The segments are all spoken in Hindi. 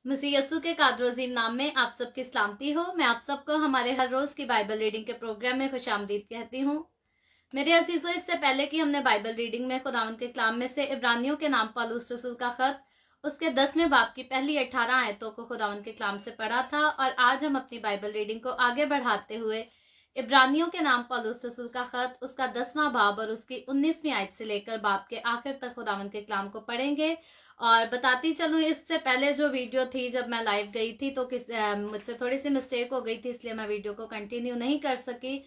मसीह यस्सु के कादरोजीम नाम में आप सबकी सलामती हो। मैं आप सबको हमारे हर रोज की बाइबल रीडिंग के प्रोग्राम में खुशामदीद कहती हूँ। मेरे अजीजों, इससे पहले कि हमने बाइबल रीडिंग में खुदावंद के कलाम में से इब्रानियों के नाम पौलुस रसूल का खत उसके 10वें बाब की पहली 18 आयतों को खुदावंद के कलाम से पढ़ा था, और आज हम अपनी बाइबल रीडिंग को आगे बढ़ाते हुए इब्रानियों के नाम पौलुस रसूल का खत उसका 10वां बाब और उसकी 19वीं आयत से लेकर बाब के आखिर तक खुदावंद के कलाम को पढ़ेंगे। और बताती चलूं, इससे पहले जो वीडियो थी जब मैं लाइव गई थी तो मुझसे थोड़ी सी मिस्टेक हो गई थी, इसलिए मैं वीडियो को कंटिन्यू नहीं कर सकी।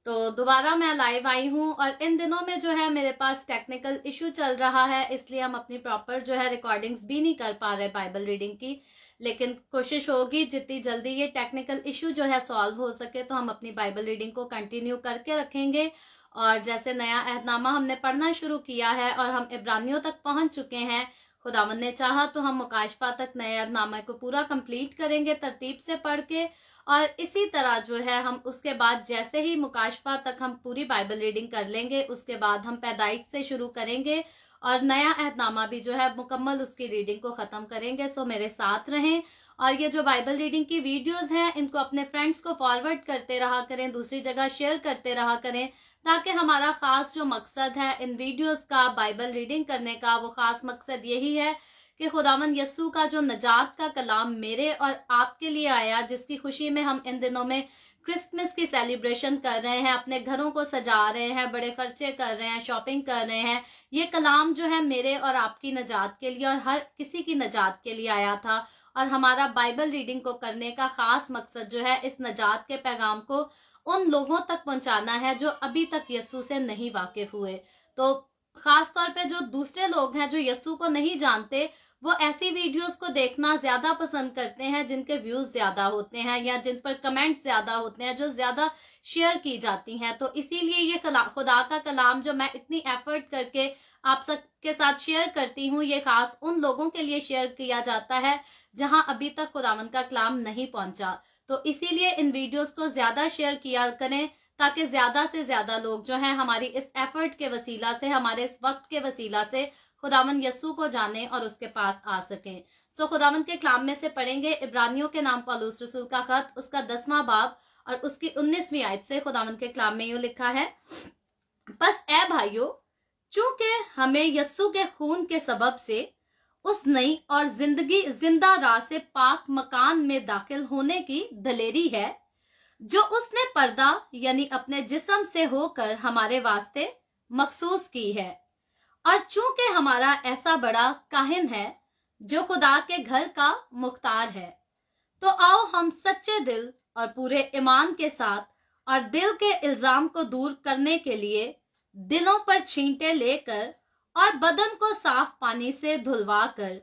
तो दोबारा मैं लाइव आई हूं, और इन दिनों में जो है मेरे पास टेक्निकल इशू चल रहा है, इसलिए हम अपनी प्रॉपर जो है रिकॉर्डिंग्स भी नहीं कर पा रहे बाइबल रीडिंग की। लेकिन कोशिश होगी जितनी जल्दी ये टेक्निकल इशू जो है सॉल्व हो सके तो हम अपनी बाइबल रीडिंग को कंटिन्यू करके रखेंगे। और जैसे नया अहदनामा हमने पढ़ना शुरू किया है और हम इब्रानियों तक पहुंच चुके हैं, खुदावंद ने चाहा तो हम मुकाशफा तक नए अहदनामा को पूरा कंप्लीट करेंगे तरतीब से पढ़ के। और इसी तरह जो है हम उसके बाद जैसे ही मुकाशफा तक हम पूरी बाइबल रीडिंग कर लेंगे, उसके बाद हम पैदाइश से शुरू करेंगे और नया अहदनामा भी जो है मुकम्मल उसकी रीडिंग को खत्म करेंगे। सो मेरे साथ रहें, और ये जो बाइबल रीडिंग की वीडियोस हैं इनको अपने फ्रेंड्स को फॉरवर्ड करते रहा करें, दूसरी जगह शेयर करते रहा करें, ताकि हमारा खास जो मकसद है इन वीडियोस का, बाइबल रीडिंग करने का, वो खास मकसद यही है कि खुदावंद यस्सु का जो नजात का कलाम मेरे और आपके लिए आया, जिसकी खुशी में हम इन दिनों में क्रिसमस की सेलिब्रेशन कर रहे हैं, अपने घरों को सजा रहे हैं, बड़े खर्चे कर रहे हैं, शॉपिंग कर रहे हैं, ये कलाम जो है मेरे और आपकी नजात के लिए और हर किसी की नजात के लिए आया था। और हमारा बाइबल रीडिंग को करने का खास मकसद जो है इस नजात के पैगाम को उन लोगों तक पहुंचाना है जो अभी तक यस्सु से नहीं वाकिफ हुए। तो खास तौर पे जो दूसरे लोग हैं जो यस्सु को नहीं जानते, वो ऐसी वीडियोस को देखना ज्यादा पसंद करते हैं जिनके व्यूज ज्यादा होते हैं या जिन पर कमेंट्स ज्यादा होते हैं, जो ज्यादा शेयर की जाती हैं। तो इसीलिए ये खुदा का कलाम जो मैं इतनी एफर्ट करके आप सबके साथ शेयर करती हूँ, ये खास उन लोगों के लिए शेयर किया जाता है जहां अभी तक खुदावंद का कलाम नहीं पहुंचा। तो इसीलिए इन वीडियोस को ज्यादा शेयर किया करें, ताकि ज्यादा से ज्यादा लोग जो हैं हमारी इस एफर्ट के वसीला से, हमारे इस वक्त के वसीला से खुदावंद यस्सु को जाने और उसके पास आ सकें। सो खुदावंद के कलाम में से पढ़ेंगे इब्रानियों के नाम पौलुस रसूल का खत उसका 10वां बाब और उसकी 19वीं आयत से। खुदावंद के कलाम में यूं लिखा है, बस ए भाइयों, चूंकि हमें यस्सु के खून के सबब से उस नई और जिंदा राह से पाक मकान में दाखिल होने की दलेरी है जो उसने पर्दा यानी अपने जिस्म से होकर हमारे वास्ते मखसूस की है। और चूंकि हमारा ऐसा बड़ा काहिन है जो खुदा के घर का मुख्तार है, तो आओ हम सच्चे दिल और पूरे ईमान के साथ और दिल के इल्जाम को दूर करने के लिए दिलों पर छींटे लेकर और बदन को साफ पानी से धुलवा कर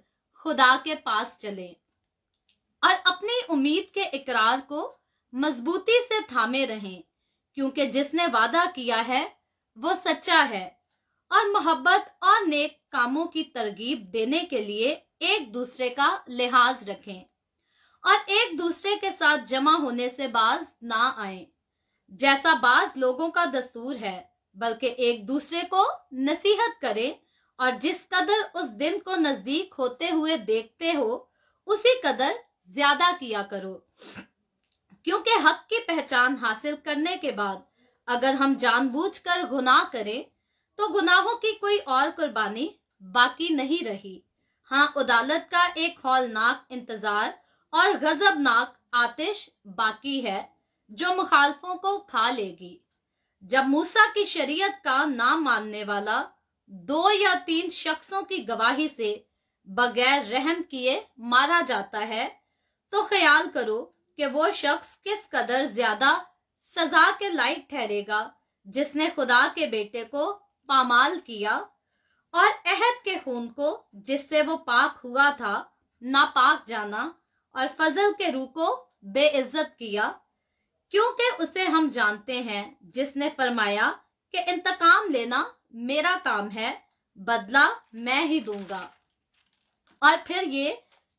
खुदा के पास चले और अपनी उम्मीद के इकरार को मजबूती से थामे रहें, क्योंकि जिसने वादा किया है वो सच्चा है। और मोहब्बत और नेक कामों की तरगीब देने के लिए एक दूसरे का लिहाज रखें और एक दूसरे के साथ जमा होने से बाज ना आए, जैसा बाज लोगों का दस्तूर है, बल्कि एक दूसरे को नसीहत करें। और जिस कदर उस दिन को नजदीक होते हुए देखते हो, उसी कदर ज्यादा किया करो, क्योंकि हक की पहचान हासिल करने के बाद अगर हम जानबूझकर गुनाह करें तो गुनाहों की कोई और कुर्बानी बाकी नहीं रही। हाँ, अदालत का एक हौलनाक इंतजार और गजबनाक आतिश बाकी है जो मुखालफों को खा लेगी। जब मूसा की शरीयत का ना मानने वाला 2 या 3 शख्सों की गवाही से बगैर रहम किए मारा जाता है, तो ख्याल करो कि वो शख्स किस कदर ज्यादा सजा के लायक ठहरेगा जिसने खुदा के बेटे को पामाल किया और अहद के खून को जिससे वो पाक हुआ था नापाक जाना और फजल के रूह को बेइज्जत किया, क्योंकि उसे हम जानते हैं जिसने फरमाया कि इंतकाम लेना मेरा काम है, बदला मैं ही दूंगा। और फिर ये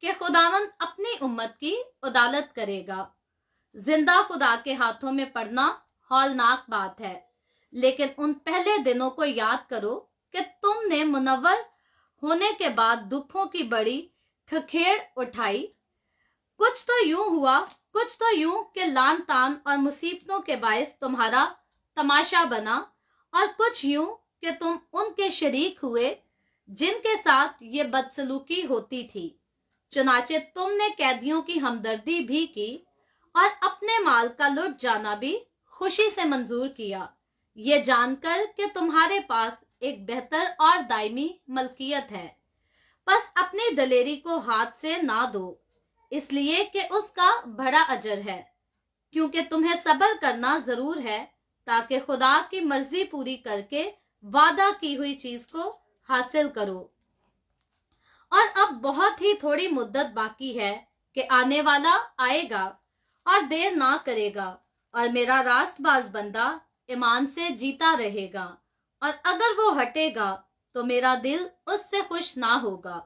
कि खुदावंद अपनी उम्मत की अदालत करेगा। जिंदा खुदा के हाथों में पड़ना हौलनाक बात है, लेकिन उन पहले दिनों को याद करो कि तुमने मुनव्वर होने के बाद दुखों की बड़ी खखेड़ उठाई, कुछ तो यूं हुआ, कुछ तो यूं कि लान तान और मुसीबतों के बायस तुम्हारा तमाशा बना, और कुछ यूं कि तुम उनके शरीक हुए जिनके साथ ये बदसलूकी होती थी। चुनाचे तुमने कैदियों की हमदर्दी भी की और अपने माल का लुट जाना भी खुशी से मंजूर किया, ये जानकर कि तुम्हारे पास एक बेहतर और दायमी मलकियत है। बस अपनी दलेरी को हाथ से ना दो, इसलिए कि उसका बड़ा अजर है, क्योंकि तुम्हें सब्र करना जरूर है ताकि खुदा की मर्जी पूरी करके वादा की हुई चीज को हासिल करो। और अब बहुत ही थोड़ी मुद्दत बाकी है कि आने वाला आएगा और देर ना करेगा, और मेरा रास्तबाज बंदा ईमान से जीता रहेगा, और अगर वो हटेगा तो मेरा दिल उससे खुश ना होगा।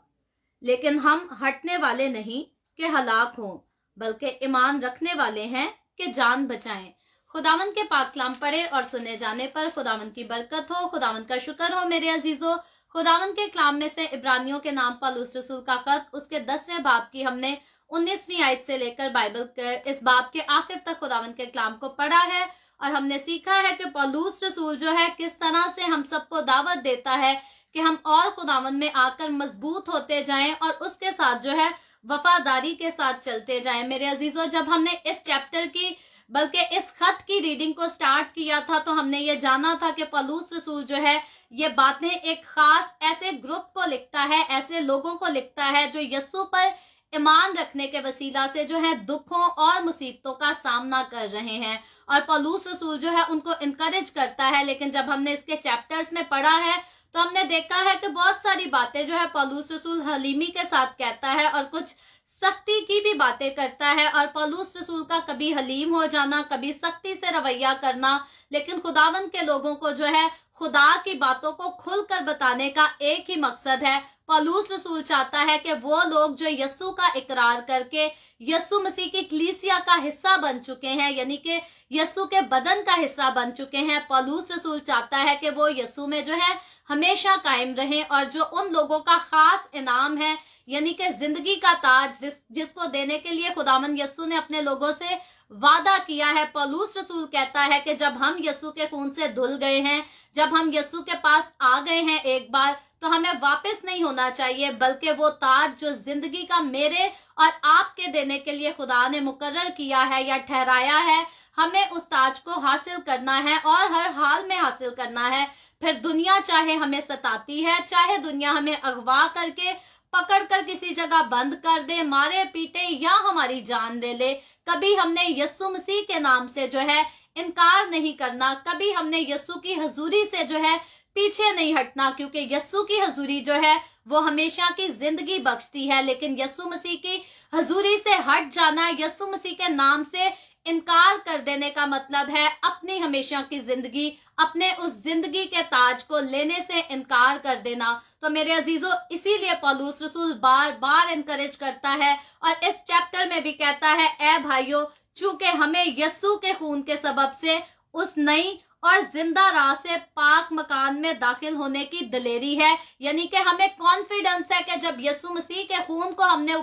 लेकिन हम हटने वाले नहीं कि हलाक हों, बल्कि ईमान रखने वाले हैं कि जान बचाएं। खुदावंद के पाक कलाम पढ़े और सुने जाने पर खुदावंद की बरकत हो। खुदावंद का शुक्र हो मेरे अजीजों। खुदावंद के कलाम में से इब्रानियों के नाम पौलुस रसूल का खत, उसके 10वें बाब की हमने 19वीं आयत से लेकर बाइबल के इस बाब के आखिर तक खुदावंद के कलाम को पढ़ा है, और हमने सीखा है कि पौलुस रसूल जो है किस तरह से हम सबको दावत देता है कि हम और खुदावंद में आकर मजबूत होते जाएं और उसके साथ जो है वफादारी के साथ चलते जाएं। मेरे अजीजों, जब हमने इस चैप्टर की बल्कि इस खत की रीडिंग को स्टार्ट किया था तो हमने ये जाना था कि पौलुस रसूल जो है ये बातें एक खास ऐसे ग्रुप को लिखता है, ऐसे लोगों को लिखता है जो यीशु पर ईमान रखने के वसीला से जो है दुखों और मुसीबतों का सामना कर रहे हैं, और पौलुस रसूल जो है उनको इनकरेज करता है। लेकिन जब हमने इसके चैप्टर्स में पढ़ा है तो हमने देखा है कि बहुत सारी बातें जो है पौलुस रसूल हलीमी के साथ कहता है और कुछ सख्ती की भी बातें करता है। और पौलुस रसूल का कभी हलीम हो जाना, कभी सख्ती से रवैया करना, लेकिन खुदावंद के लोगों को जो है खुदा की बातों को खुलकर बताने का एक ही मकसद है। पौलुस रसूल चाहता है कि वो लोग जो यीशु का इकरार करके यीशु मसीह की कलीसिया का हिस्सा बन चुके हैं, यानी कि यीशु के बदन का हिस्सा बन चुके हैं, पौलुस रसूल चाहता है कि वो यीशु में जो है हमेशा कायम रहें, और जो उन लोगों का खास इनाम है यानी कि जिंदगी का ताज जिसको देने के लिए खुदावंद यीशु ने अपने लोगों से वादा किया है। पौलुस रसूल कहता है कि जब हम यीशु के खून से धुल गए हैं, जब हम यीशु के पास आ गए हैं एक बार, तो हमें वापस नहीं होना चाहिए, बल्कि वो ताज जो जिंदगी का मेरे और आपके देने के लिए खुदा ने मुकर्रर किया है या ठहराया है, हमें उस ताज को हासिल करना है और हर हाल में हासिल करना है। फिर दुनिया चाहे हमें सताती है, चाहे दुनिया हमें अगवा करके पकड़कर किसी जगह बंद कर दे, मारे पीटे या हमारी जान ले ले, कभी हमने यीशु मसीह के नाम से जो है इनकार नहीं करना, कभी हमने यीशु की हजूरी से जो है पीछे नहीं हटना, क्योंकि यीशु की हजूरी जो है वो हमेशा की जिंदगी बख्शती है। लेकिन यीशु मसीह की हजूरी से हट जाना, यीशु मसीह के नाम से इनकार कर देने का मतलब है अपनी हमेशा की जिंदगी, अपने उस जिंदगी के ताज को लेने से इनकार कर देना। तो मेरे अजीजों, इसीलिए पौलुस रसूल बार बार इनकरेज करता है और इस चैप्टर में भी कहता है, ए भाइयों, चूंकि हमें यीशु के खून के सबब से उस नई और जिंदा राह से पाक मकान में दाखिल होने की दलेरी है, यानी कि हमें कॉन्फिडेंस है कि जब यीशु मसीह के खून को हमने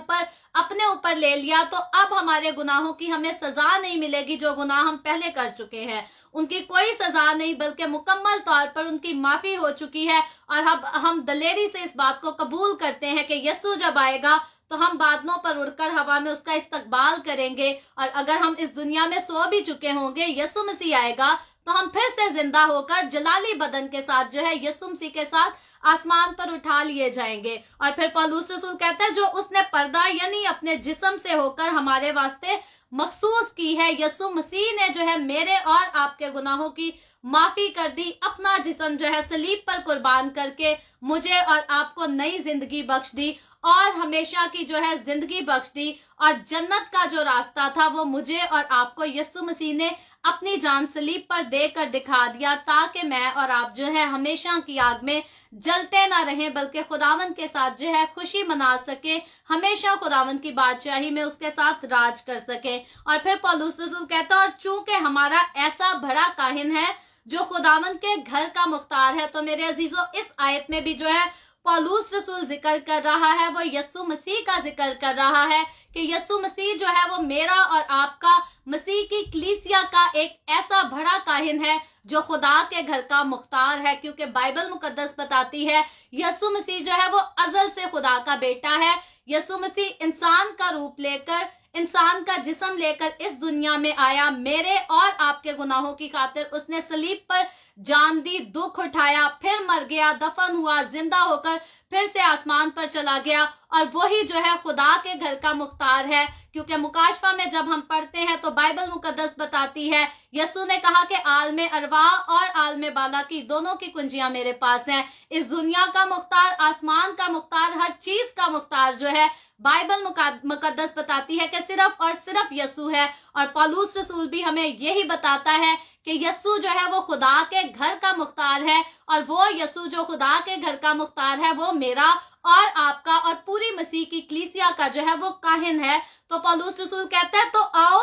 अपने ऊपर ले लिया तो अब हमारे गुनाहों की हमें सजा नहीं मिलेगी। जो गुनाह हम पहले कर चुके हैं उनकी कोई सजा नहीं, बल्कि मुकम्मल तौर पर उनकी माफी हो चुकी है। और अब हम दलेरी से इस बात को कबूल करते हैं कि यीशु जब आएगा तो हम बादलों पर उड़कर हवा में उसका इस्तकबाल करेंगे, और अगर हम इस दुनिया में सो भी चुके होंगे, यीशु मसीह आएगा तो हम फिर से जिंदा होकर जलाली बदन के साथ जो है यीशु मसीह के साथ आसमान पर उठा लिए जाएंगे। और फिर पौलुस रसूल कहता है, जो उसने पर्दा यानी अपने जिस्म से होकर हमारे वास्ते मखसूस की है, यीशु मसीह ने जो है मेरे और आपके गुनाहों की माफी कर दी, अपना जिस्म जो है सलीब पर कुर्बान करके मुझे और आपको नई जिंदगी बख्श दी और हमेशा की जो है जिंदगी बख्श दी। और जन्नत का जो रास्ता था वो मुझे और आपको यीशु मसीह ने अपनी जान सलीब पर देकर दिखा दिया, ताकि मैं और आप जो है हमेशा की आग में जलते ना रहें, बल्कि खुदावंद के साथ जो है खुशी मना सके, हमेशा खुदावंद की बादशाही में उसके साथ राज कर सके। और फिर पौलुस रसूल कहता है, और चूंकि हमारा ऐसा बड़ा काहिन है जो खुदावंद के घर का मुख्तार है। तो मेरे अजीजों, इस आयत में भी जो है पौलुस रसूल जिक्र कर रहा है वो यीशु मसीह का जिक्र कर रहा है कि यीशु मसीह जो है वो मेरा और आपका, मसीह की कलीसिया का एक ऐसा बड़ा काहिन है जो खुदा के घर का मुख्तार है, क्योंकि बाइबल मुकद्दस बताती है यीशु मसीह जो है वो अज़ल से खुदा का बेटा है। यीशु मसीह इंसान का रूप लेकर, इंसान का जिस्म लेकर इस दुनिया में आया। मेरे और आपके गुनाहों की खातिर उसने सलीब पर जान दी, दुख उठाया, फिर मर गया, दफन हुआ, जिंदा होकर फिर से आसमान पर चला गया, और वही जो है खुदा के घर का मुख्तार है। क्योंकि मुकाशफा में जब हम पढ़ते हैं तो बाइबल मुकद्दस बताती है यीशु ने कहा कि आलमे अरवाह और आलमे बाला की दोनों की कुंजियां मेरे पास हैं। इस दुनिया का मुख्तार, आसमान का मुख्तार, हर चीज का मुख्तार जो है बाइबल मुकद्दस बताती है कि सिर्फ और सिर्फ यीशु है। और पौलुस रसूल भी हमें यही बताता है कि यीशु जो है वो खुदा के घर का मुख्तार है, और वो यीशु जो खुदा के घर का मुख्तार है वो मेरा और आपका और पूरी मसीह की कलीसिया का जो है वो काहिन है। तो पौलुस रसूल कहता है तो आओ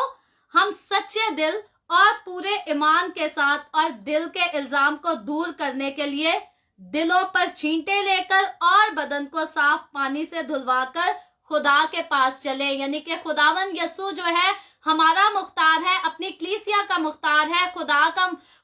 हम सच्चे दिल और पूरे ईमान के साथ और दिल के इल्जाम को दूर करने के लिए दिलों पर छींटे लेकर और बदन को साफ पानी से धुलवाकर खुदा के पास चले। यानी कि खुदावन यीशु जो है हमारा मुख्तार है, अपनी कलीसिया का मुख्तार है,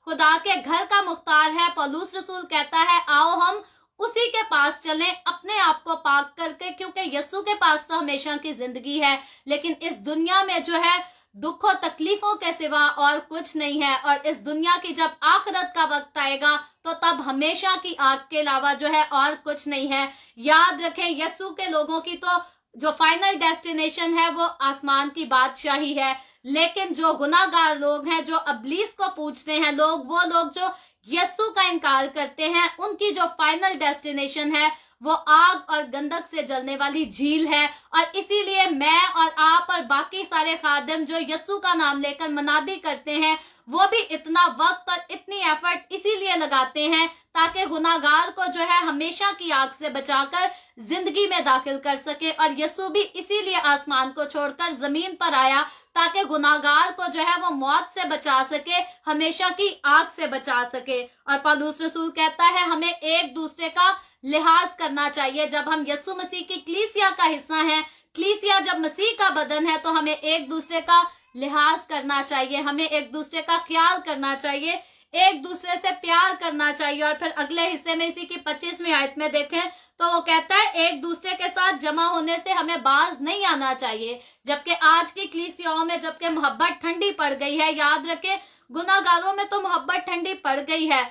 खुदा के घर का मुख्तार है। पौलुस रसूल कहता है आओ हम उसी के पास चलें अपने आप को पाक करके, क्योंकि यीशु के पास तो हमेशा की जिंदगी है, लेकिन इस दुनिया में जो है दुखों तकलीफों के सिवा और कुछ नहीं है। और इस दुनिया की जब आखिरत का वक्त आएगा तो तब हमेशा की आग के अलावा जो है और कुछ नहीं है। याद रखें यीशु के लोगों की तो जो फाइनल डेस्टिनेशन है वो आसमान की बादशाही है, लेकिन जो गुनाहगार लोग हैं, जो इब्लीस को पूजते हैं लोग, वो लोग जो यीशु का इनकार करते हैं, उनकी जो फाइनल डेस्टिनेशन है वो आग और गंधक से जलने वाली झील है। और इसीलिए मैं और आप और बाकी सारे खादिम जो यीशु का नाम लेकर मनादी करते हैं वो भी इतना वक्त और इतनी एफर्ट इसीलिए लगाते हैं ताकि गुनाहगार को जो है हमेशा की आग से बचाकर जिंदगी में दाखिल कर सके। और यीशु भी इसीलिए आसमान को छोड़कर जमीन पर आया ताकि गुनाहगार को जो है वो मौत से बचा सके, हमेशा की आग से बचा सके। और पौलुस रसूल कहता है हमें एक दूसरे का लिहाज करना चाहिए। जब हम यीशु मसीह की कलीसिया का हिस्सा हैं, कलीसिया जब मसीह का बदन है, तो हमें एक दूसरे का लिहाज करना चाहिए, हमें एक दूसरे का ख्याल करना चाहिए, एक दूसरे से प्यार करना चाहिए। और फिर अगले हिस्से में इसी की 25वीं आयत में देखें तो वो कहता है एक दूसरे के साथ जमा होने से हमें बाज नहीं आना चाहिए। जबकि आज की कलीसियाओं में जबकि मोहब्बत ठंडी पड़ गई है, याद रखें गुनाहगारों में तो मोहब्बत ठंडी पड़ गई है।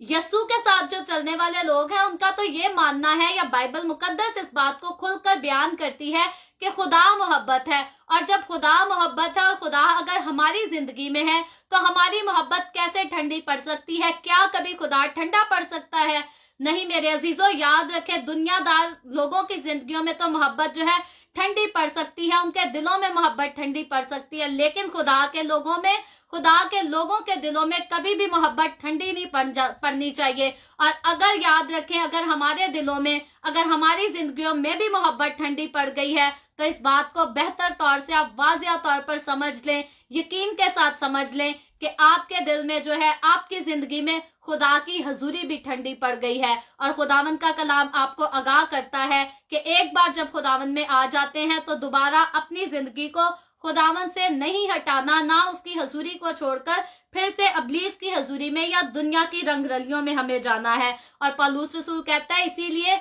यीशु के साथ जो चलने वाले लोग हैं उनका तो ये मानना है, या बाइबल मुकद्दस इस बात को खुलकर बयान करती है कि खुदा मोहब्बत है। और जब खुदा मोहब्बत है और खुदा अगर हमारी जिंदगी में है तो हमारी मोहब्बत कैसे ठंडी पड़ सकती है? क्या कभी खुदा ठंडा पड़ सकता है? नहीं मेरे अजीजों, याद रखें दुनियादार लोगों की जिंदगियों में तो मोहब्बत जो है ठंडी पड़ सकती है, उनके दिलों में मोहब्बत ठंडी पड़ सकती है, लेकिन खुदा के लोगों के दिलों में कभी भी मोहब्बत ठंडी नहीं पड़नी चाहिए। और अगर याद रखें अगर हमारे दिलों में, अगर हमारी जिंदगियों में भी मोहब्बत ठंडी पड़ गई है तो इस बात को बेहतर तौर से आप वाज़िया तौर पर समझ लें, यकीन के साथ समझ लें कि आपके दिल में जो है, आपकी जिंदगी में खुदा की हजूरी भी ठंडी पड़ गई है। और खुदावन का कलाम आपको आगाह करता है कि एक बार जब खुदावन में आ जाते हैं तो दोबारा अपनी जिंदगी को खुदावन से नहीं हटाना, ना उसकी हजूरी को छोड़कर फिर से इब्लीस की हजूरी में या दुनिया की रंगरलियों में हमें जाना है। और पौलुस रसूल कहता है इसीलिए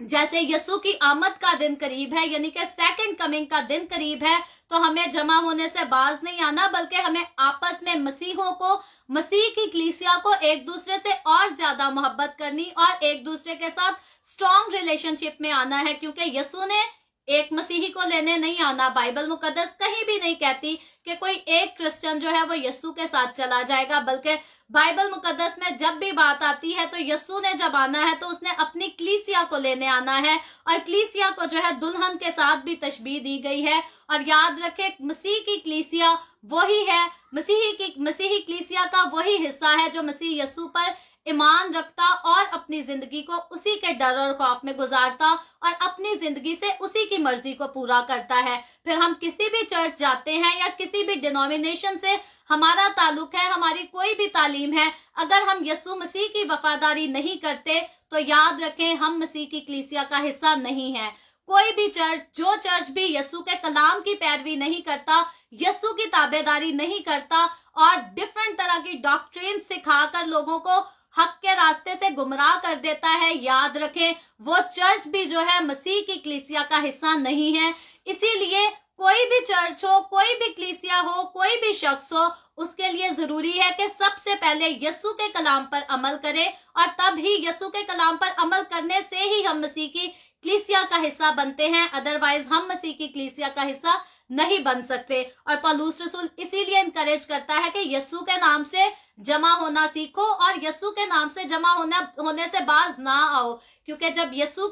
जैसे यीशु की आमद का दिन करीब है, यानी कि सेकंड कमिंग का दिन करीब है, तो हमें जमा होने से बाज नहीं आना, बल्कि हमें आपस में मसीहों को, मसीह की कलीसिया को एक दूसरे से और ज्यादा मोहब्बत करनी और एक दूसरे के साथ स्ट्रॉन्ग रिलेशनशिप में आना है। क्योंकि यीशु ने एक मसीही को लेने नहीं आना। बाइबल मुकद्दस कहीं भी नहीं कहती कि कोई एक क्रिश्चियन जो है वो यीशु के साथ चला जाएगा, बल्कि बाइबल मुकद्दस में जब भी बात आती है तो यीशु ने जब आना है तो उसने अपनी कलीसिया को लेने आना है, और कलीसिया को जो है दुल्हन के साथ भी तशबीह दी गई है। और याद रखें मसीह की कलीसिया वही है, मसीही कलीसिया का वही हिस्सा है जो मसीह यीशु पर ईमान रखता और अपनी जिंदगी को उसी के डर और खौफ में गुजारता और अपनी जिंदगी से उसी की मर्जी को पूरा करता है। फिर हम किसी भी चर्च जाते हैं या किसी भी डिनोमिनेशन से हमारा ताल्लुक है, हमारी कोई भी तालीम है, अगर हम यीशु मसीह की वफादारी नहीं करते तो याद रखें हम मसीह की कलीसिया का हिस्सा नहीं है। कोई भी जो चर्च भी यीशु के कलाम की पैरवी नहीं करता, यीशु की ताबेदारी नहीं करता और डिफरेंट तरह की डॉक्ट्रिन सिखाकर लोगों को हक के रास्ते से गुमराह कर देता है, याद रखें वो चर्च भी जो है मसीह की कलीसिया का हिस्सा नहीं है। इसीलिए कोई भी चर्च हो, कोई भी कलीसिया हो, कोई भी शख्स हो, उसके लिए जरूरी है कि सबसे पहले यीशु के कलाम पर अमल करे और तब ही यीशु के कलाम पर अमल करने से ही हम मसीह की कलीसिया का हिस्सा बनते हैं। अदरवाइज हम मसीह की कलीसिया का हिस्सा नहीं बन सकते। और पौलुस रसूल इसीलिए इनकरेज करता है कि यीशु के नाम से जमा होना सीखो और यीशु के नाम से जमा होने से बाज ना आओ, क्योंकि जब यीशु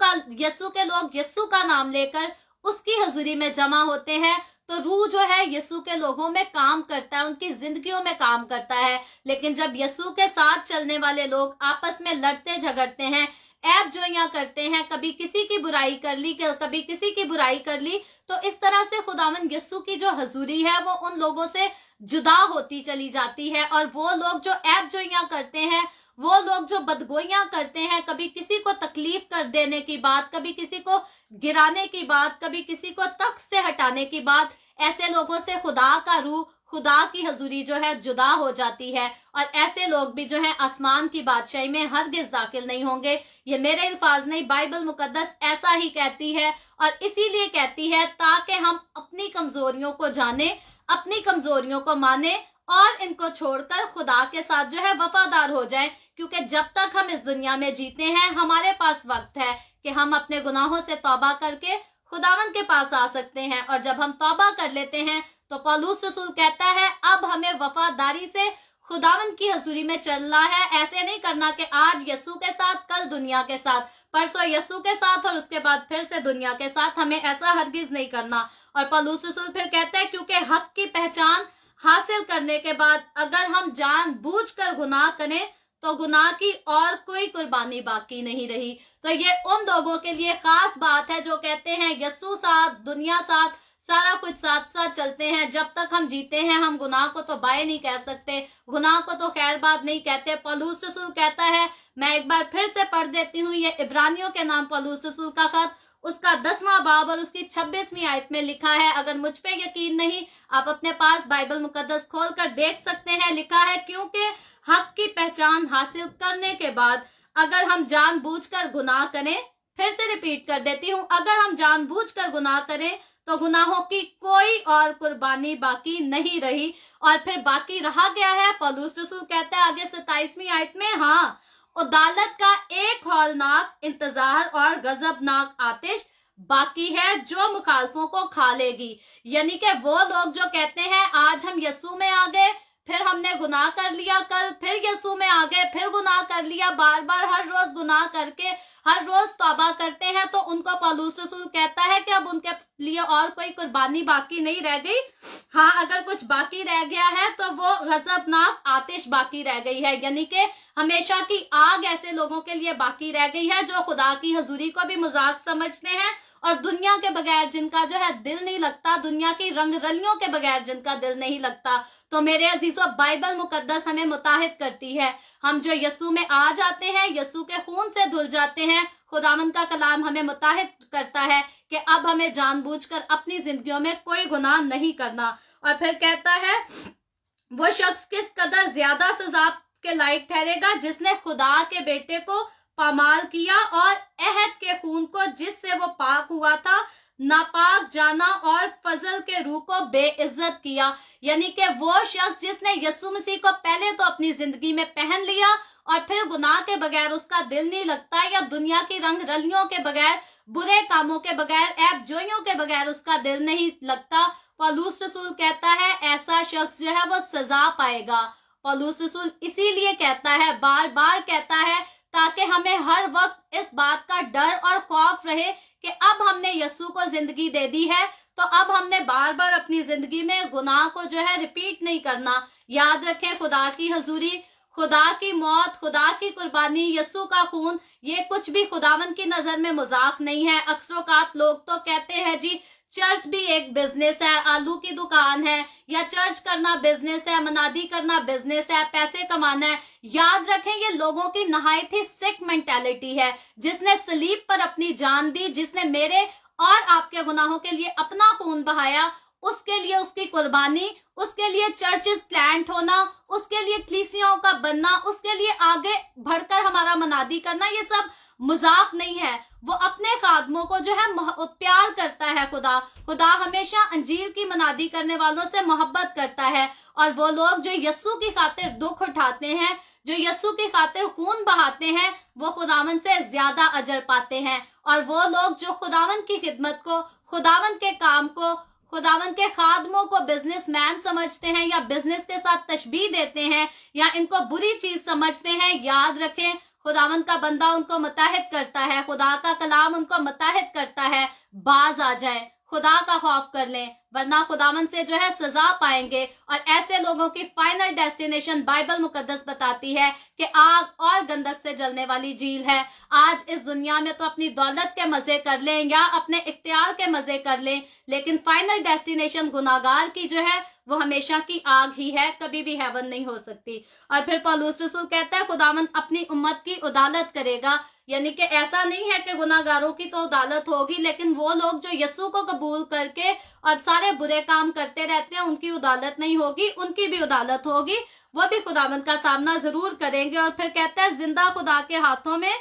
के लोग यीशु का नाम लेकर उसकी हजूरी में जमा होते हैं तो रूह जो है यीशु के लोगों में काम करता है, उनकी जिंदगियों में काम करता है। लेकिन जब यीशु के साथ चलने वाले लोग आपस में लड़ते झगड़ते हैं, ऐब जोइयां करते हैं, कभी किसी की बुराई कर ली, कभी किसी की बुराई कर ली, तो इस तरह से खुदावंद यीशु की जो हजूरी है वो उन लोगों से जुदा होती चली जाती है। और वो लोग जो ऐब जोइयां करते हैं, वो लोग जो बदगोइयां करते हैं, कभी किसी को तकलीफ कर देने की बात, कभी किसी को गिराने की बात, कभी किसी को तख्त से हटाने की बात, ऐसे लोगों से खुदा का रूह, खुदा की हजूरी जो है जुदा हो जाती है और ऐसे लोग भी जो है आसमान की बादशाही में हरगिज दाखिल नहीं होंगे। ये मेरे अल्फाज नहीं, बाइबल मुकद्दस ऐसा ही कहती है और इसीलिए कहती है ताकि हम अपनी कमजोरियों को जाने, अपनी कमजोरियों को माने और इनको छोड़कर खुदा के साथ जो है वफादार हो जाएं। क्योंकि जब तक हम इस दुनिया में जीते हैं हमारे पास वक्त है कि हम अपने गुनाहों से तौबा करके खुदावंद के पास आ सकते हैं। और जब हम तौबा कर लेते हैं तो पौलुस रसूल कहता है अब हमें वफादारी से खुदावंद की हजूरी में चलना है। ऐसे नहीं करना कि आज यीशु के साथ, कल दुनिया के साथ, परसों यीशु के साथ और उसके बाद फिर से दुनिया के साथ। हमें ऐसा हरगिज नहीं करना। और पौलुस रसूल फिर कहता है क्योंकि हक की पहचान हासिल करने के बाद अगर हम जानबूझकर गुनाह करें तो गुनाह की और कोई कुर्बानी बाकी नहीं रही। तो ये उन लोगों के लिए खास बात है जो कहते हैं यीशु साथ, दुनिया साथ, सारा कुछ साथ साथ चलते हैं। जब तक हम जीते हैं हम गुनाह को तो बाय नहीं कह सकते, गुनाह को तो खैर बात नहीं कहते। पौलुस रसूल कहता है, मैं एक बार फिर से पढ़ देती हूँ, ये इब्रानियों के नाम पौलुस रसूल का खत, उसका 10वां बाब और उसकी 26वीं आयत में लिखा है। अगर मुझ पे यकीन नहीं, आप अपने पास बाइबल मुकद्दस खोल कर देख सकते हैं। लिखा है क्योंकि हक की पहचान हासिल करने के बाद अगर हम जानबूझकर गुनाह करें, फिर से रिपीट कर देती हूँ, अगर हम जानबूझकर गुनाह करें तो गुनाहों की कोई और कुर्बानी बाकी नहीं रही। और फिर बाकी रहा क्या है? पौलुस रसूल कहता है आगे 27वीं आयत में, हाँ, अदालत का एक हौलनाक इंतजार और गजबनाक आतिश बाकी है जो मुखालफों को खा लेगी। यानी कि वो लोग जो कहते हैं आज हम यीशु में आ गए, फिर हमने गुनाह कर लिया, कल फिर यीशु में आ गए, फिर गुनाह कर लिया, बार बार हर रोज गुनाह करके हर रोज तौबा करते हैं, तो उनको पौलुस रसूल कहता है कि अब उनके लिए और कोई कुर्बानी बाकी नहीं रह गई। हाँ, अगर कुछ बाकी रह गया है तो वो गजबनाक आतिश बाकी रह गई है, यानी कि हमेशा की आग ऐसे लोगों के लिए बाकी रह गई है जो खुदा की हजूरी को भी मजाक समझते हैं और दुनिया के बगैर जिनका जो है दिल नहीं लगता, दुनिया की रंग रलियों के बगैर जिनका दिल नहीं लगता। तो मेरे अजीजों, बाइबल मुकद्दस हमें मुताहिद करती है। हम जो यीशु में आ जाते हैं, यीशु के खून से धुल जाते हैं, खुदावंद का कलाम हमें मुताहिद करता है कि अब हमें जानबूझकर अपनी जिंदगियों में कोई गुनाह नहीं करना। और फिर कहता है वो शख्स किस कदर ज्यादा सजा के लायक ठहरेगा जिसने खुदा के बेटे को पामाल किया और अहद के खून को जिससे वो पाक हुआ था नापाक जाना और फजल के रूह को बेइज्जत किया। यानी कि वो शख्स जिसने यीशु मसीह को पहले तो अपनी जिंदगी में पहन लिया और फिर गुनाह के बगैर उसका दिल नहीं लगता, या दुनिया की रंग रलियों के बगैर, बुरे कामों के बगैर, ऐब जोइयों के बगैर उसका दिल नहीं लगता, पौलुस रसूल कहता है ऐसा शख्स जो है वो सजा पाएगा। पौलुस रसूल इसीलिए कहता है, बार बार कहता है, ताकि हमें हर वक्त इस बात का डर और खौफ रहे कि अब हमने यीशु को जिंदगी दे दी है तो अब हमने बार बार अपनी जिंदगी में गुनाह को जो है रिपीट नहीं करना। याद रखें, खुदा की हजूरी, खुदा की मौत, खुदा की कुर्बानी, यीशु का खून, ये कुछ भी खुदावंद की नजर में मजाक नहीं है। अक्सरोकात लोग तो कहते हैं जी चर्च भी एक बिजनेस है, आलू की दुकान है, या चर्च करना बिजनेस है, मनादी करना बिजनेस है, पैसे कमाना है। याद रखें, ये लोगों की नहायत ही सिक मेंटालिटी है। जिसने सलीब पर अपनी जान दी, जिसने मेरे और आपके गुनाहों के लिए अपना खून बहाया, उसके लिए उसकी कुर्बानी, उसके लिए चर्चेस प्लांट होना, उसके लिए कलीसियाओं का बनना, उसके लिए आगे बढ़कर हमारा मनादी करना, ये सब मजाक नहीं है। वो अपने खादमों को जो है प्यार करता है। खुदा हमेशा अंजील की मनादी करने वालों से मोहब्बत करता है। और वो लोग जो यस्सु की खातिर दुख उठाते हैं, जो यस्सु की खातिर खून बहाते हैं, वो खुदावन से ज्यादा अजर पाते हैं। और वो लोग जो खुदावन की खिदमत को, खुदावन के काम को, खुदावन के खादमों को बिजनेसमैन समझते हैं या बिजनेस के साथ तशबीह देते हैं या इनको बुरी चीज समझते हैं, याद रखें खुदावन का बंदा उनको मुताहिद करता है, खुदा का कलाम उनको मुताहिद करता है। बाज आ जाए, खुदा का खौफ कर लें, वरना खुदावन से जो है सजा पाएंगे। और ऐसे लोगों की फाइनल डेस्टिनेशन बाइबल मुकद्दस बताती है कि आग और गंधक से जलने वाली झील है। आज इस दुनिया में तो अपनी दौलत के मजे कर लें या अपने इख्तियार के मजे कर लें, लेकिन फाइनल डेस्टिनेशन गुनाहगार की जो है वो हमेशा की आग ही है, कभी भी हेवन नहीं हो सकती। और फिर पौलुस रसूल कहता है खुदावन अपनी उम्मत की उदालत करेगा, यानी कि ऐसा नहीं है कि गुनाहगारों की तो उदालत होगी, लेकिन वो लोग जो यस्सु को कबूल करके और सारे बुरे काम करते रहते हैं उनकी उदालत नहीं होगी, उनकी भी उदालत होगी, वो भी खुदावंद का सामना जरूर करेंगे। और फिर कहता है जिंदा खुदा के हाथों में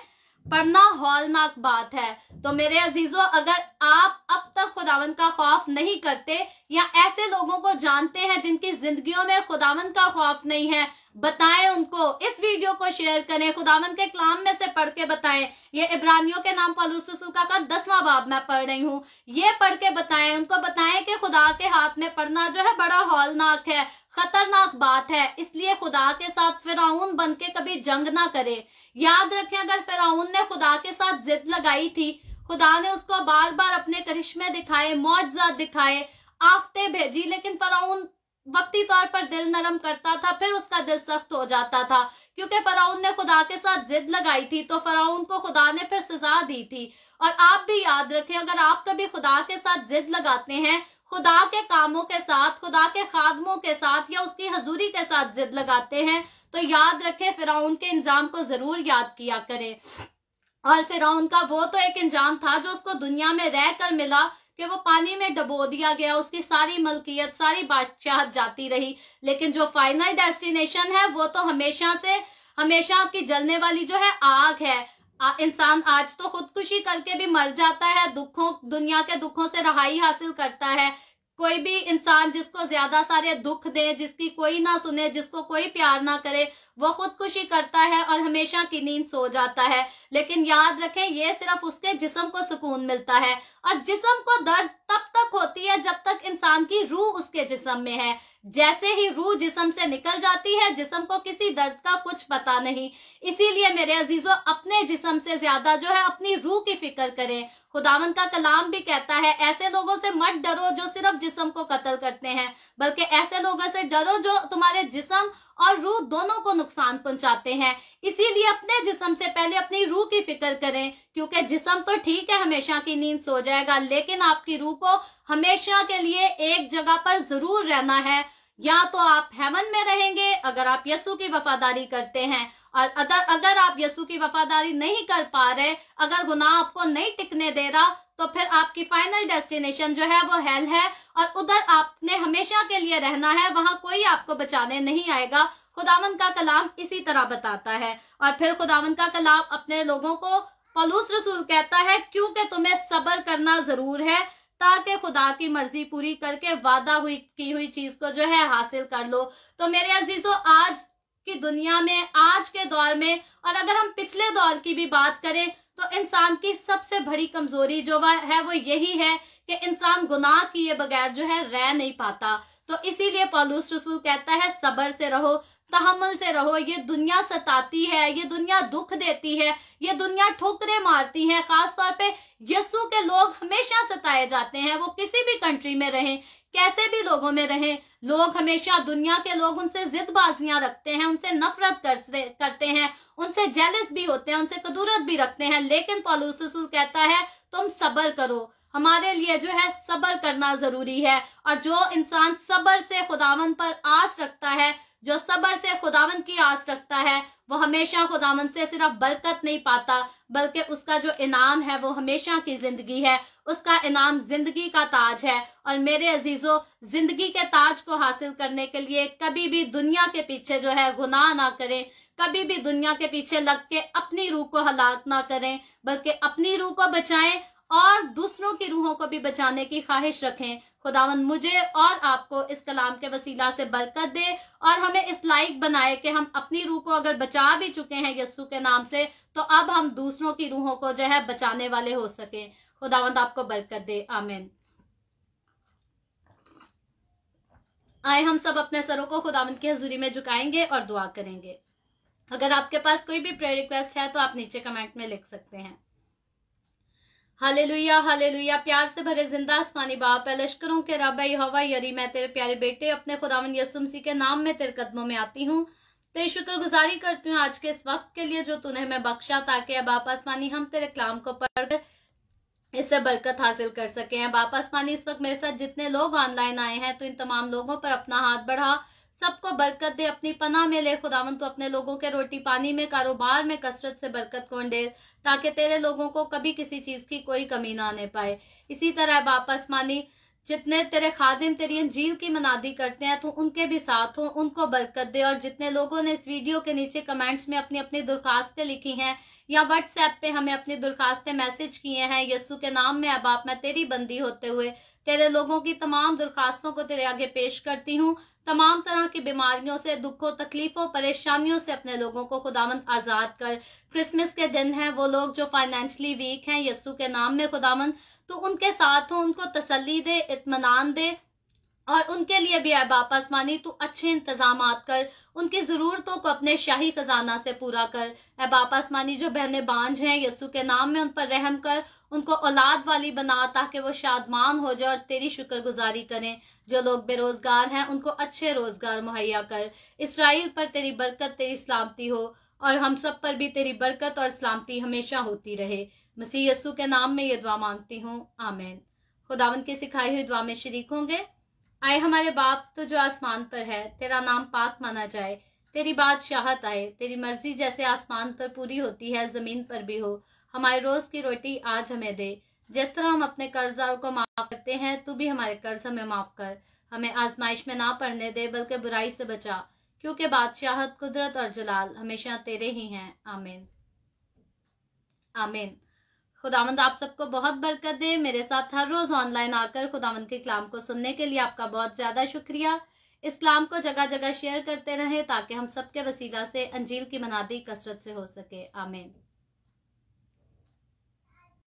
पड़ना हौलनाक बात है। तो मेरे अजीजों, अगर आप अब तक खुदावंद का खौफ नहीं करते या ऐसे लोगों को जानते हैं जिनकी जिंदगियों में खुदावंद का खौफ नहीं है, बताएं उनको, इस वीडियो को शेयर करें, खुदावंद के कलाम में से पढ़ के बताएं। ये इब्रानियों के नाम पौलुस रसूल का 10वां बाब मैं पढ़ रही हूँ, ये पढ़ के बताएं उनको, बताएं कि खुदा के हाथ में पड़ना जो है बड़ा हौलनाक है, खतरनाक बात है। इसलिए खुदा के साथ फिरौन बन के कभी जंग ना करे। याद रखें, अगर फिरौन ने खुदा के साथ जिद लगाई थी, खुदा ने उसको बार बार अपने करिश्मे दिखाए, मौजज़ात दिखाए, आफते भेजी, लेकिन फिरौन वक्ती तौर पर दिल नरम करता था, फिर उसका दिल सख्त हो जाता था, क्योंकि फिरौन ने खुदा के साथ जिद लगाई थी, तो फिरौन को खुदा ने फिर सजा दी थी। और आप भी याद रखें, अगर आप कभी खुदा के साथ जिद लगाते हैं, खुदा के कामों के साथ, खुदा के खादमों के साथ या उसकी हजूरी के साथ जिद लगाते हैं, तो याद रखें फिरौन के इंजाम को जरूर याद किया करें। और फिरौन का वो तो एक इंजाम था जो उसको दुनिया में रहकर मिला कि वो पानी में डुबो दिया गया, उसकी सारी मलकियत, सारी बादशाहत जाती रही। लेकिन जो फाइनल डेस्टिनेशन है वो तो हमेशा की जलने वाली जो है आग है। इंसान आज तो खुदकुशी करके भी मर जाता है, दुनिया के दुखों से रहाई हासिल करता है। कोई भी इंसान जिसको ज्यादा सारे दुख दे, जिसकी कोई ना सुने, जिसको कोई प्यार ना करे, वो खुदकुशी करता है और हमेशा की नींद सो जाता है। लेकिन याद रखें, ये सिर्फ उसके जिस्म को सुकून मिलता है, और जिस्म को दर्द तब तक होती है जब तक इंसान की रूह उसके जिस्म में है। जैसे ही रूह जिस्म से निकल जाती है, जिस्म को किसी दर्द का कुछ पता नहीं। इसीलिए मेरे अजीजों, अपने जिस्म से ज्यादा जो है अपनी रूह की फिक्र करें। खुदावंद का कलाम भी कहता है, ऐसे लोगों से मत डरो जो सिर्फ जिस्म को कत्ल करते हैं, बल्कि ऐसे लोगों से डरो जो तुम्हारे जिस्म और रूह दोनों को नुकसान पहुंचाते हैं। इसीलिए अपने जिस्म से पहले अपनी रूह की फिक्र करें, क्योंकि जिस्म तो ठीक है, हमेशा की नींद सो जाएगा, लेकिन आपकी रूह को हमेशा के लिए एक जगह पर जरूर रहना है। या तो आप हेवन में रहेंगे अगर आप यस्सु की वफादारी करते हैं, और अगर आप यस्सु की वफादारी नहीं कर पा रहे, अगर गुनाह आपको नहीं टिकने दे रहा, तो फिर आपकी फाइनल डेस्टिनेशन जो है वो हेल है, और उधर आपने हमेशा के लिए रहना है, वहां कोई आपको बचाने नहीं आएगा। खुदावंद का कलाम इसी तरह बताता है। और फिर खुदावंद का कलाम अपने लोगों को, पौलुस रसूल कहता है, क्योंकि तुम्हें सब्र करना जरूर है, ताकि खुदा की मर्जी पूरी करके वादा की हुई चीज को जो है हासिल कर लो। तो मेरे अजीजों, आज की दुनिया में, आज के दौर में, और अगर हम पिछले दौर की भी बात करें, तो इंसान की सबसे बड़ी कमजोरी जो है वो यही है कि इंसान गुनाह किए बगैर जो है रह नहीं पाता। तो इसीलिए पौलुस रसूल कहता है, सब्र से रहो, तहम्मुल से रहो। ये दुनिया सताती है, ये दुनिया दुख देती है, ये दुनिया ठोकरें मारती है। खास तौर पे यस्सु के लोग हमेशा सताए जाते हैं, वो किसी भी कंट्री में रहें, कैसे भी लोगों में रहें, लोग हमेशा, दुनिया के लोग उनसे जिदबाजियां रखते हैं, उनसे नफरत करते हैं, उनसे जेलस भी होते हैं, उनसे कदूरत भी रखते हैं। लेकिन पौलुस रसूल कहता है, तुम सब्र करो, हमारे लिए जो है सब्र करना जरूरी है। और जो इंसान सब्र से खुदावंद पर आस रखता है, जो सब्र से खुदावंद की आस रखता है वो हमेशा खुदावंद से सिर्फ बरकत नहीं पाता, बल्कि उसका जो इनाम है वो हमेशा की जिंदगी है, उसका इनाम जिंदगी का ताज है। और मेरे अजीजों, जिंदगी के ताज को हासिल करने के लिए कभी भी दुनिया के पीछे जो है गुनाह ना करें, कभी भी दुनिया के पीछे लग के अपनी रूह को हलाक ना करें, बल्कि अपनी रूह को बचाएं और दूसरों की रूहों को भी बचाने की ख्वाहिश रखें। खुदावंद मुझे और आपको इस कलाम के वसीला से बरकत दे और हमें इस लायक बनाए कि हम अपनी रूह को अगर बचा भी चुके हैं यीशु के नाम से, तो अब हम दूसरों की रूहों को जो है बचाने वाले हो सके। खुदावंद आपको बरकत दे, आमीन। आए हम सब अपने सरों को खुदावंद की हजूरी में झुकाएंगे और दुआ करेंगे। अगर आपके पास कोई भी प्रेयर रिक्वेस्ट है तो आप नीचे कमेंट में लिख सकते हैं। Hallelujah hallelujah. प्यार से भरे जिंदा आसमानी बाप है, लश्करों के रब यहोवा यरी, मैं तेरे प्यारे बेटे अपने खुदावंद यीशु मसीह के नाम में तेरे कदमों में आती हूँ। तेरी शुक्रगुजारी करती हूँ आज के इस वक्त के लिए जो तूने हमें बख्शा, ताकि अब बाप आसमानी हम तेरे कलाम को पढ़कर इससे बरकत हासिल कर सके हैं। बाप आसमानी इस वक्त मेरे साथ जितने लोग ऑनलाइन आए हैं तो इन तमाम लोगों पर अपना हाथ बढ़ा, सबको बरकत दे, अपनी पनाह में ले। खुदावंद तो अपने लोगों के रोटी पानी में, कारोबार में कसरत से बरकत को दे, ताकि तेरे लोगों को कभी किसी चीज की कोई कमी ना आने पाए। इसी तरह बाप आसमानी जितने तेरे खादिम तेरी अंजील की मनादी करते हैं तो उनके भी साथ हो, उनको बरकत दे। और जितने लोगों ने इस वीडियो के नीचे कमेंट्स में अपनी अपनी दरखास्तें लिखी हैं या व्हाट्सएप पे हमें अपनी दरखास्तें मैसेज किए हैं, यीशु के नाम में अब आप मैं तेरी बंदी होते हुए तेरे लोगों की तमाम दरखास्तों को तेरे आगे पेश करती हूँ। तमाम तरह की बीमारियों से, दुखों, तकलीफों, परेशानियों से अपने लोगों को खुदावंद आजाद कर। क्रिसमस के दिन है, वो लोग जो फाइनेंशियली वीक हैं, यीशु के नाम में खुदावंद तो उनके साथ हो, उनको तसल्ली दे, इत्मीनान दे और उनके लिए भी बाप आसमानी तू अच्छे इंतजामात कर, उनकी जरूरतों को अपने शाही खजाना से पूरा कर। बाप आसमानी जो बहनें बांझ हैं, यीशु के नाम में उन पर रहम कर, उनको औलाद वाली बना, ताकि वो शादमान हो जाए और तेरी शुक्रगुजारी करें। जो लोग बेरोजगार हैं उनको अच्छे रोजगार मुहैया कर। इसराइल पर तेरी बरकत, तेरी सलामती हो और हम सब पर भी तेरी बरकत और सलामती हमेशा होती रहे। मसीह यीशु के नाम में ये दुआ मांगती हूँ, आमीन। खुदावंद की सिखाई हुई दुआ में शरीक होंगे। आए हमारे बाप तो जो आसमान पर है, तेरा नाम पाक माना जाए, तेरी बादशाहत आए, तेरी मर्जी जैसे आसमान पर पूरी होती है जमीन पर भी हो। हमारे रोज की रोटी आज हमें दे, जिस तरह हम अपने कर्जदारों को माफ करते हैं तू भी हमारे कर्ज हमें माफ कर। हमें आजमाइश में ना पड़ने दे, बल्कि बुराई से बचा, क्योंकि बादशाहत, कुदरत और जलाल हमेशा तेरे ही हैं, आमीन आमीन। खुदावंद आप सबको बहुत बरकत दे। मेरे साथ हर रोज ऑनलाइन आकर खुदावंद के कलाम को सुनने के लिए आपका बहुत ज्यादा शुक्रिया। इस कलाम को जगह जगह शेयर करते रहें, ताकि हम सबके वसीला से अंजील की मनादी कसरत से हो सके, आमीन।